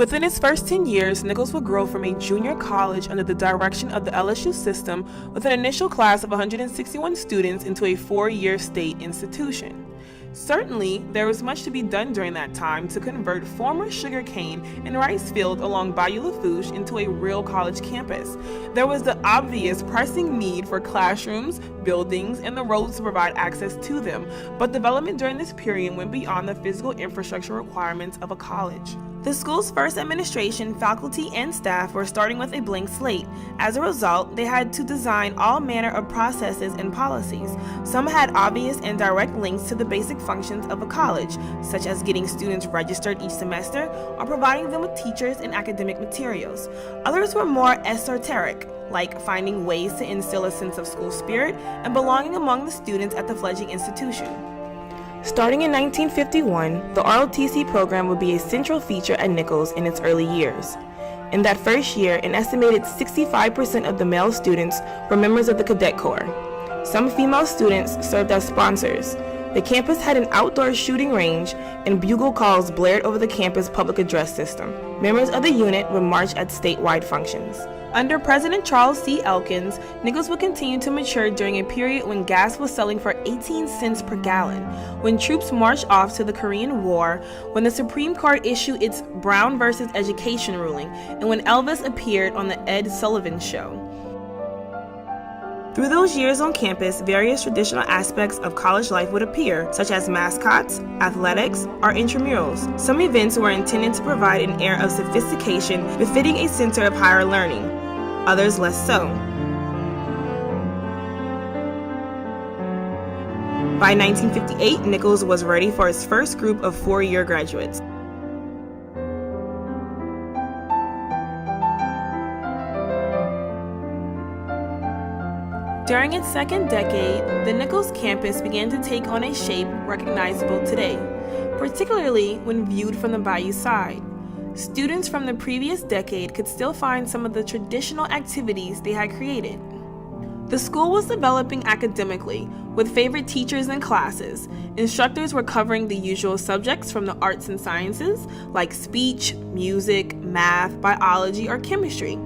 Within its first 10 years, Nicholls would grow from a junior college under the direction of the LSU system with an initial class of 161 students into a 4-year state institution. Certainly, there was much to be done during that time to convert former sugarcane and rice fields along Bayou Lafourche into a real college campus. There was the obvious pressing need for classrooms, buildings, and the roads to provide access to them, but development during this period went beyond the physical infrastructure requirements of a college. The school's first administration, faculty, and staff were starting with a blank slate. As a result, they had to design all manner of processes and policies. Some had obvious and direct links to the basic functions of a college, such as getting students registered each semester or providing them with teachers and academic materials. Others were more esoteric, like finding ways to instill a sense of school spirit and belonging among the students at the fledgling institution. Starting in 1951, the ROTC program would be a central feature at Nicholls in its early years. In that first year, an estimated 65% of the male students were members of the Cadet Corps. Some female students served as sponsors. The campus had an outdoor shooting range, and bugle calls blared over the campus public address system. Members of the unit would march at statewide functions. Under President Charles C. Elkins, Nicholls would continue to mature during a period when gas was selling for 18 cents per gallon, when troops marched off to the Korean War, when the Supreme Court issued its Brown versus Education ruling, and when Elvis appeared on the Ed Sullivan Show. Through those years on campus, various traditional aspects of college life would appear, such as mascots, athletics, or intramurals. Some events were intended to provide an air of sophistication befitting a center of higher learning, others less so. By 1958, Nicholls was ready for its first group of 4-year graduates. During its second decade, the Nicholls campus began to take on a shape recognizable today, particularly when viewed from the Bayou side. Students from the previous decade could still find some of the traditional activities they had created. The school was developing academically, with favorite teachers and classes. Instructors were covering the usual subjects from the arts and sciences, like speech, music, math, biology, or chemistry.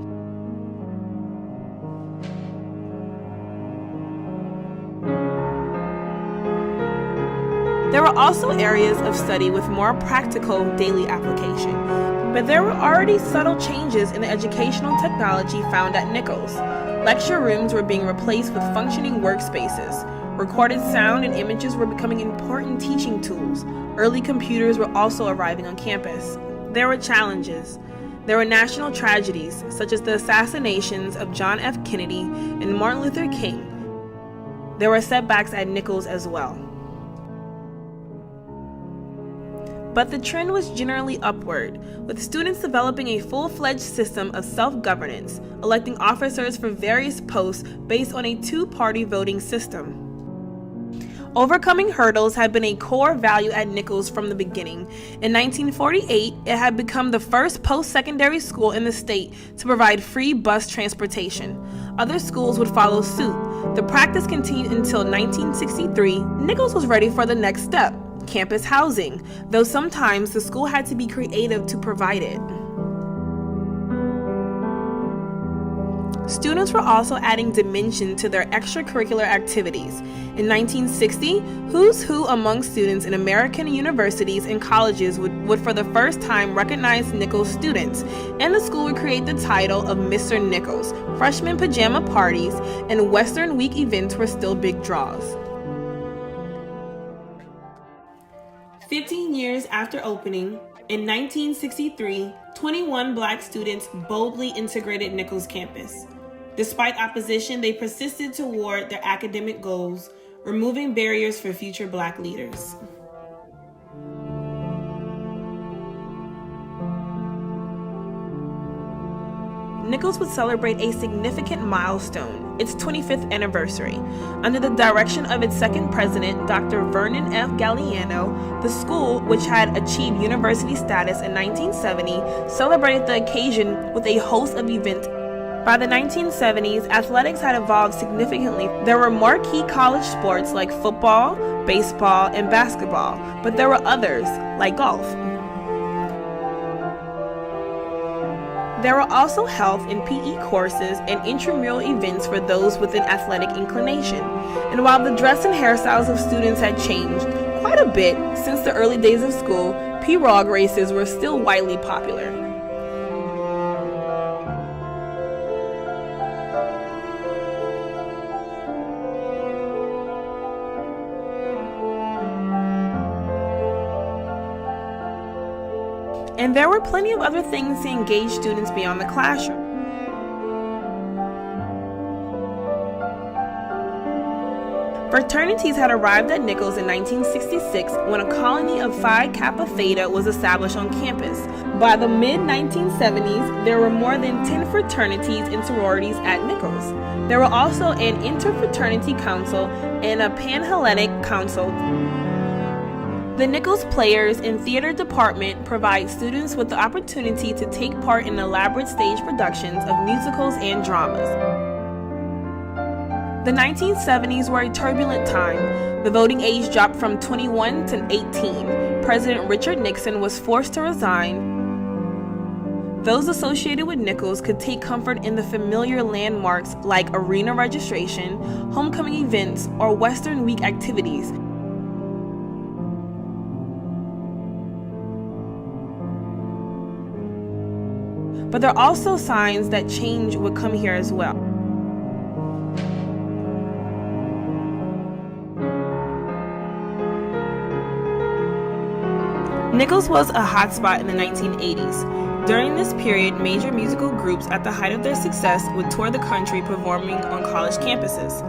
There were also areas of study with more practical daily application, but there were already subtle changes in the educational technology found at Nicholls. Lecture rooms were being replaced with functioning workspaces. Recorded sound and images were becoming important teaching tools. Early computers were also arriving on campus. There were challenges. There were national tragedies, such as the assassinations of John F. Kennedy and Martin Luther King. There were setbacks at Nicholls as well. But the trend was generally upward, with students developing a full-fledged system of self-governance, electing officers for various posts based on a 2-party voting system. Overcoming hurdles had been a core value at Nicholls from the beginning. In 1948, it had become the first post-secondary school in the state to provide free bus transportation. Other schools would follow suit. The practice continued until 1963. Nicholls was ready for the next step: campus housing, though sometimes the school had to be creative to provide it. Students were also adding dimension to their extracurricular activities. In 1960, who's who among students in American universities and colleges would for the first time recognize Nicholls students, and the school would create the title of Mr. Nicholls. Freshman pajama parties and Western Week events were still big draws. 15 years after opening, in 1963, 21 Black students boldly integrated Nicholls campus. Despite opposition, they persisted toward their academic goals, removing barriers for future Black leaders. Nicholls would celebrate a significant milestone, its 25th anniversary. Under the direction of its second president, Dr. Vernon F. Galliano, the school, which had achieved university status in 1970, celebrated the occasion with a host of events. By the 1970s, athletics had evolved significantly. There were marquee college sports like football, baseball, and basketball, but there were others, like golf. There were also health and PE courses and intramural events for those with an athletic inclination. And while the dress and hairstyles of students had changed quite a bit since the early days of school, pirogue races were still widely popular. And there were plenty of other things to engage students beyond the classroom. Fraternities had arrived at Nicholls in 1966 when a colony of Phi Kappa Theta was established on campus. By the mid-1970s, there were more than 10 fraternities and sororities at Nicholls. There were also an interfraternity council and a Panhellenic council. The Nicholls Players and Theater Department provides students with the opportunity to take part in elaborate stage productions of musicals and dramas. The 1970s were a turbulent time. The voting age dropped from 21 to 18. President Richard Nixon was forced to resign. Those associated with Nicholls could take comfort in the familiar landmarks like arena registration, homecoming events, or Western Week activities. But there are also signs that change would come here as well. Nicholls was a hotspot in the 1980s. During this period, major musical groups at the height of their success would tour the country performing on college campuses.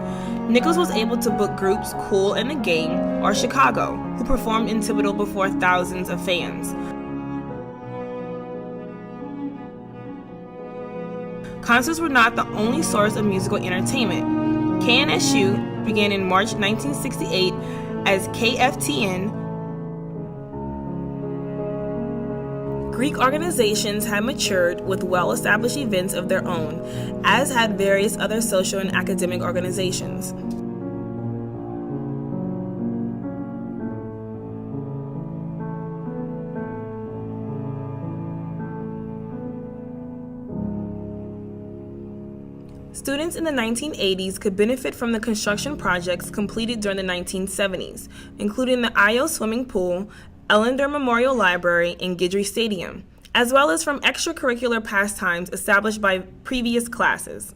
Nicholls was able to book groups Cool and the Gang or Chicago, who performed in Thibodeau before thousands of fans. Concerts were not the only source of musical entertainment. KNSU began in March 1968 as KFTN. Greek organizations had matured with well-established events of their own, as had various other social and academic organizations. Students in the 1980s could benefit from the construction projects completed during the 1970s, including the IO swimming pool, Ellender Memorial Library, and Guidry Stadium, as well as from extracurricular pastimes established by previous classes.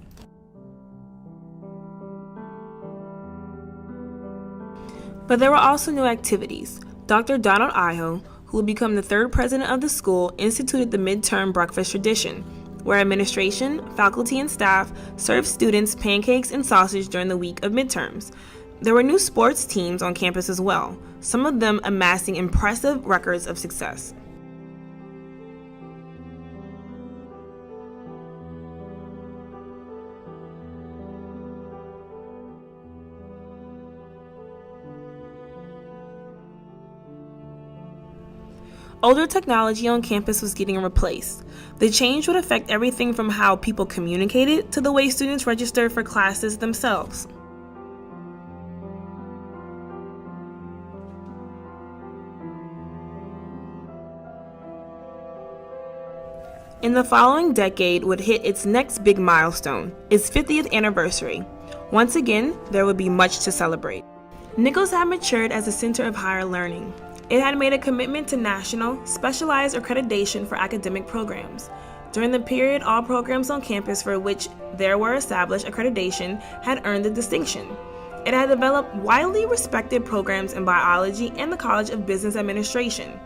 But there were also new activities. Dr. Donald Iho, who would become the third president of the school, instituted the midterm breakfast tradition, where administration, faculty, and staff served students pancakes and sausage during the week of midterms. There were new sports teams on campus as well, some of them amassing impressive records of success. Older technology on campus was getting replaced. The change would affect everything from how people communicated to the way students registered for classes themselves. In the following decade would hit its next big milestone, its 50th anniversary. Once again, there would be much to celebrate. Nicholls had matured as a center of higher learning. It had made a commitment to national, specialized accreditation for academic programs. During the period, all programs on campus for which there were established accreditation had earned the distinction. It had developed widely respected programs in biology and the College of Business Administration.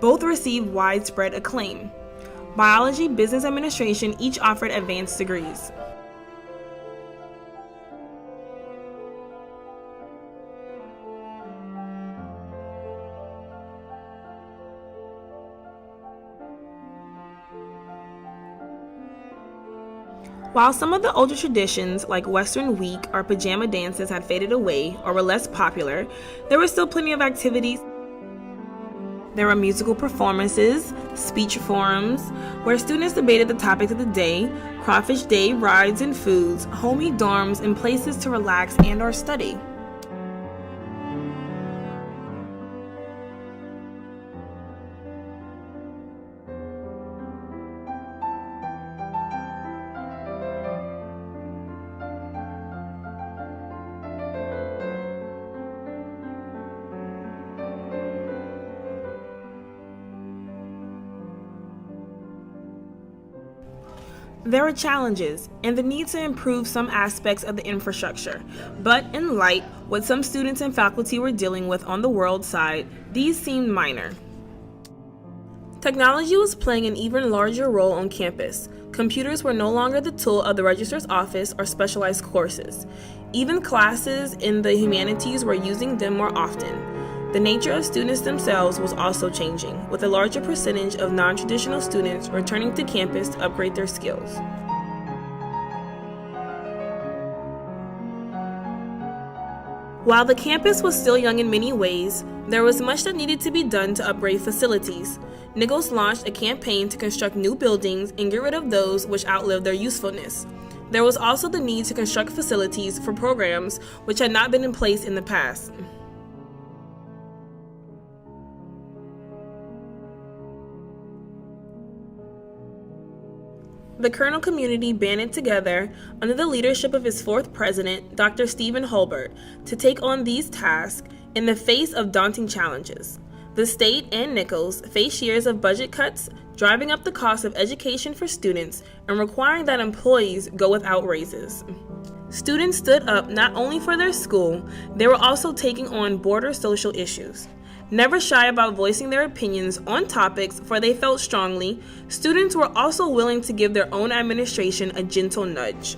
Both received widespread acclaim. Biology, Business Administration each offered advanced degrees. While some of the older traditions, like Western Week or pajama dances, had faded away or were less popular, there were still plenty of activities. There were musical performances, speech forums, where students debated the topics of the day, crawfish day, rides and foods, homey dorms, and places to relax and/or study. There were challenges and the need to improve some aspects of the infrastructure, but in light what some students and faculty were dealing with on the world side, these seemed minor. Technology was playing an even larger role on campus. Computers were no longer the tool of the registrar's office or specialized courses. Even classes in the humanities were using them more often. The nature of students themselves was also changing, with a larger percentage of non-traditional students returning to campus to upgrade their skills. While the campus was still young in many ways, there was much that needed to be done to upgrade facilities. Nicholls launched a campaign to construct new buildings and get rid of those which outlived their usefulness. There was also the need to construct facilities for programs which had not been in place in the past. The Colonel community banded together under the leadership of its fourth president, Dr. Stephen Hulbert, to take on these tasks in the face of daunting challenges. The state and Nicholls faced years of budget cuts, driving up the cost of education for students and requiring that employees go without raises. Students stood up not only for their school, they were also taking on broader social issues. Never shy about voicing their opinions on topics for they felt strongly, students were also willing to give their own administration a gentle nudge.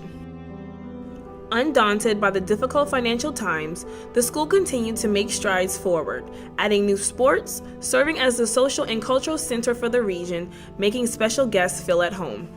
Undaunted by the difficult financial times, the school continued to make strides forward, adding new sports, serving as the social and cultural center for the region, making special guests feel at home.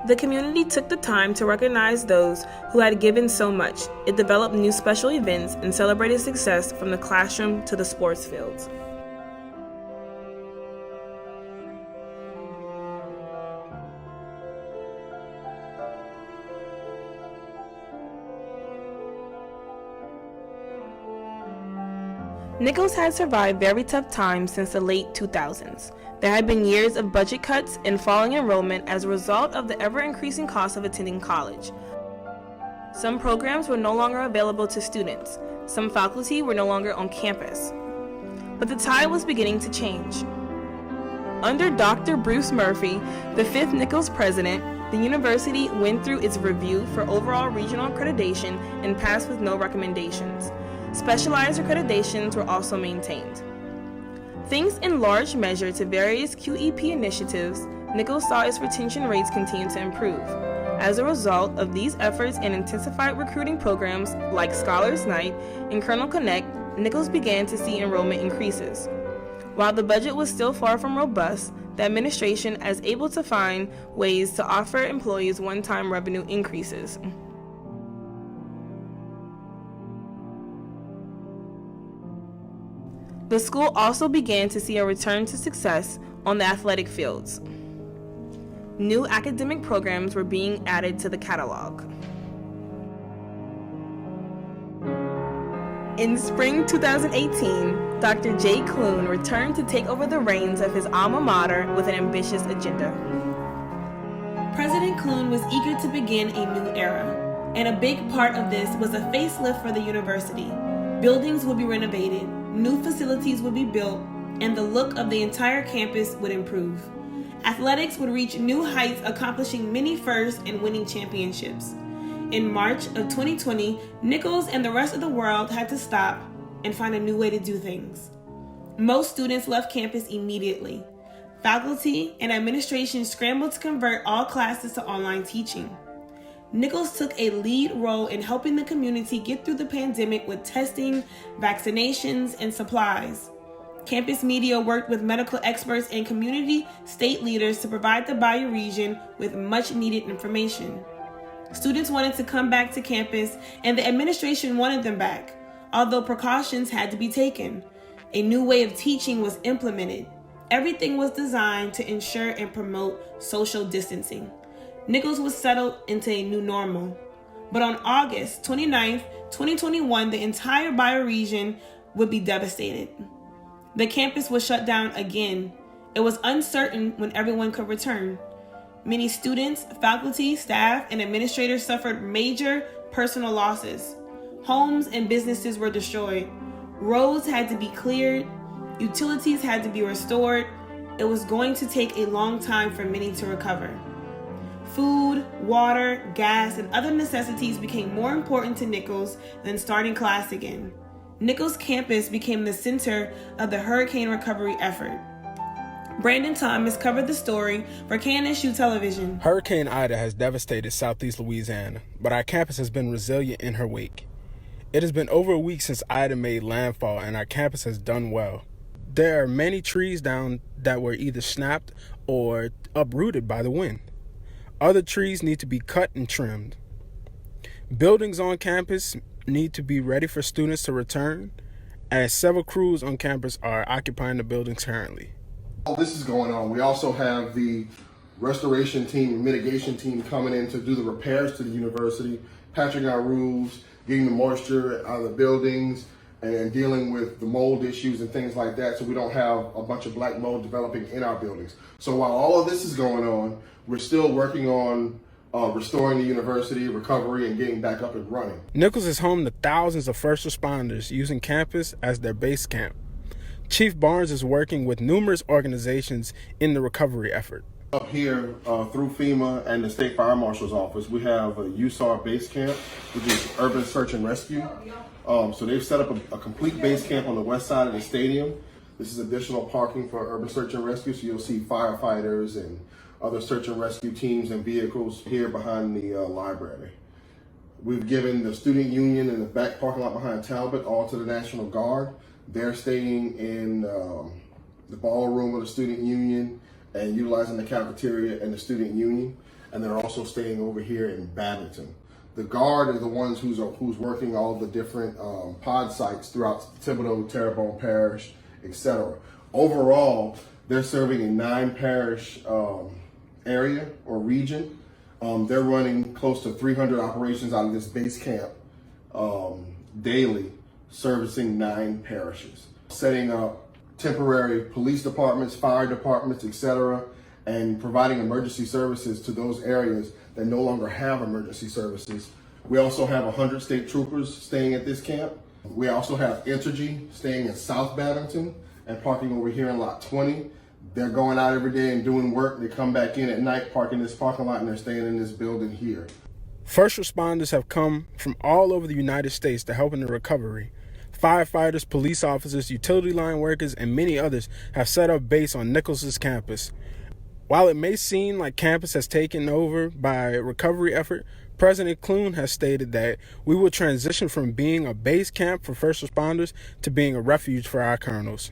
The community took the time to recognize those who had given so much. It developed new special events and celebrated success from the classroom to the sports fields. Nicholls had survived very tough times since the late 2000s. There had been years of budget cuts and falling enrollment as a result of the ever-increasing cost of attending college. Some programs were no longer available to students. Some faculty were no longer on campus. But the tide was beginning to change. Under Dr. Bruce Murphy, the fifth Nicholls president, the university went through its review for overall regional accreditation and passed with no recommendations. Specialized accreditations were also maintained. Thanks in large measure to various QEP initiatives, Nicholls saw its retention rates continue to improve. As a result of these efforts and intensified recruiting programs like Scholars Night and Colonel Connect, Nicholls began to see enrollment increases. While the budget was still far from robust, the administration was able to find ways to offer employees one-time revenue increases. The school also began to see a return to success on the athletic fields. New academic programs were being added to the catalog. In spring 2018, Dr. Jay Clune returned to take over the reins of his alma mater with an ambitious agenda. President Clune was eager to begin a new era, and a big part of this was a facelift for the university. Buildings would be renovated, new facilities would be built, and the look of the entire campus would improve. Athletics would reach new heights, accomplishing many firsts and winning championships. In March of 2020, Nicholls and the rest of the world had to stop and find a new way to do things. Most students left campus immediately. Faculty and administration scrambled to convert all classes to online teaching. Nicholls took a lead role in helping the community get through the pandemic with testing, vaccinations, and supplies. Campus media worked with medical experts and community state leaders to provide the Bayou region with much-needed information. Students wanted to come back to campus, and the administration wanted them back, although precautions had to be taken. A new way of teaching was implemented. Everything was designed to ensure and promote social distancing. Nicholls was settled into a new normal. But on August 29th, 2021, the entire Bayou region would be devastated. The campus was shut down again. It was uncertain when everyone could return. Many students, faculty, staff, and administrators suffered major personal losses. Homes and businesses were destroyed. Roads had to be cleared. Utilities had to be restored. It was going to take a long time for many to recover. Food, water, gas, and other necessities became more important to Nicholls than starting class again. Nicholls campus became the center of the hurricane recovery effort. Brandon Thomas covered the story for KNSU television. Hurricane Ida has devastated southeast Louisiana, but our campus has been resilient in her wake. It has been over a week since Ida made landfall, and our campus has done well. There are many trees down that were either snapped or uprooted by the wind. Other trees need to be cut and trimmed. Buildings on campus need to be ready for students to return, as several crews on campus are occupying the buildings currently. While this is going on, we also have the restoration team and mitigation team coming in to do the repairs to the university, patching our roofs, getting the moisture out of the buildings, and dealing with the mold issues and things like that, so we don't have a bunch of black mold developing in our buildings. So while all of this is going on, we're still working on restoring the university, recovery, and getting back up and running. Nicholls is home to thousands of first responders using campus as their base camp. Chief Barnes is working with numerous organizations in the recovery effort. Up here, through FEMA and the State Fire Marshal's Office, we have a USAR base camp, which is Urban Search and Rescue. So they've set up a complete base camp on the west side of the stadium. This is additional parking for Urban Search and Rescue, so you'll see firefighters and other search and rescue teams and vehicles here behind the library. We've given the student union in the back parking lot behind Talbot all to the National Guard. They're staying in the ballroom of the student union and utilizing the cafeteria and the student union, and they're also staying over here in Babington. The Guard are the ones who's working all of the different pod sites throughout Thibodaux, Terrebonne Parish, etc. Overall, they're serving a 9-parish area or region. They're running close to 300 operations out of this base camp daily, servicing 9 parishes, setting up temporary police departments, fire departments, etc., and providing emergency services to those areas that no longer have emergency services. We also have 100 state troopers staying at this camp. We also have Entergy staying in South Babington and parking over here in Lot 20. They're going out every day and doing work. They come back in at night, park in this parking lot, and they're staying in this building here. First responders have come from all over the United States to help in the recovery. Firefighters, police officers, utility line workers, and many others have set up base on Nicholls' campus. While it may seem like campus has taken over by a recovery effort, President Clune has stated that we will transition from being a base camp for first responders to being a refuge for our colonels.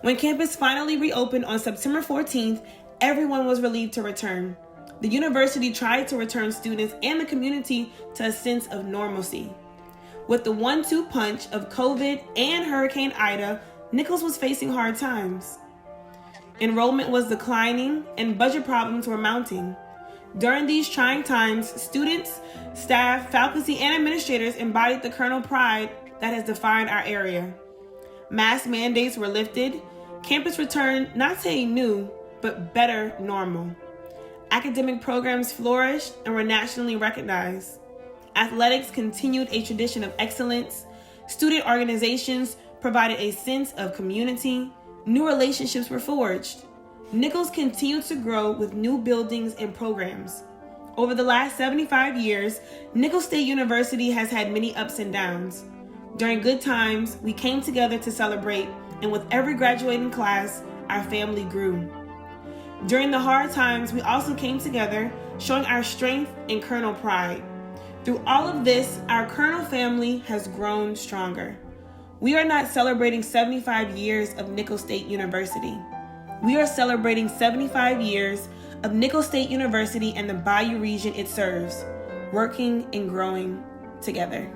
When campus finally reopened on September 14th, everyone was relieved to return. The university tried to return students and the community to a sense of normalcy. With the 1-2 punch of COVID and Hurricane Ida, Nicholls was facing hard times. Enrollment was declining and budget problems were mounting. During these trying times, students, staff, faculty, and administrators embodied the kernel pride that has defined our area. Mask mandates were lifted. Campus returned not to a new, but better normal. Academic programs flourished and were nationally recognized. Athletics continued a tradition of excellence. Student organizations provided a sense of community. New relationships were forged. Nicholls continued to grow with new buildings and programs. Over the last 75 years, Nicholls State University has had many ups and downs. During good times, we came together to celebrate, and with every graduating class, our family grew. During the hard times, we also came together, showing our strength and Colonel pride. Through all of this, our Colonel family has grown stronger. We are not celebrating 75 years of Nicholls State University. We are celebrating 75 years of Nicholls State University and the Bayou region it serves, working and growing together.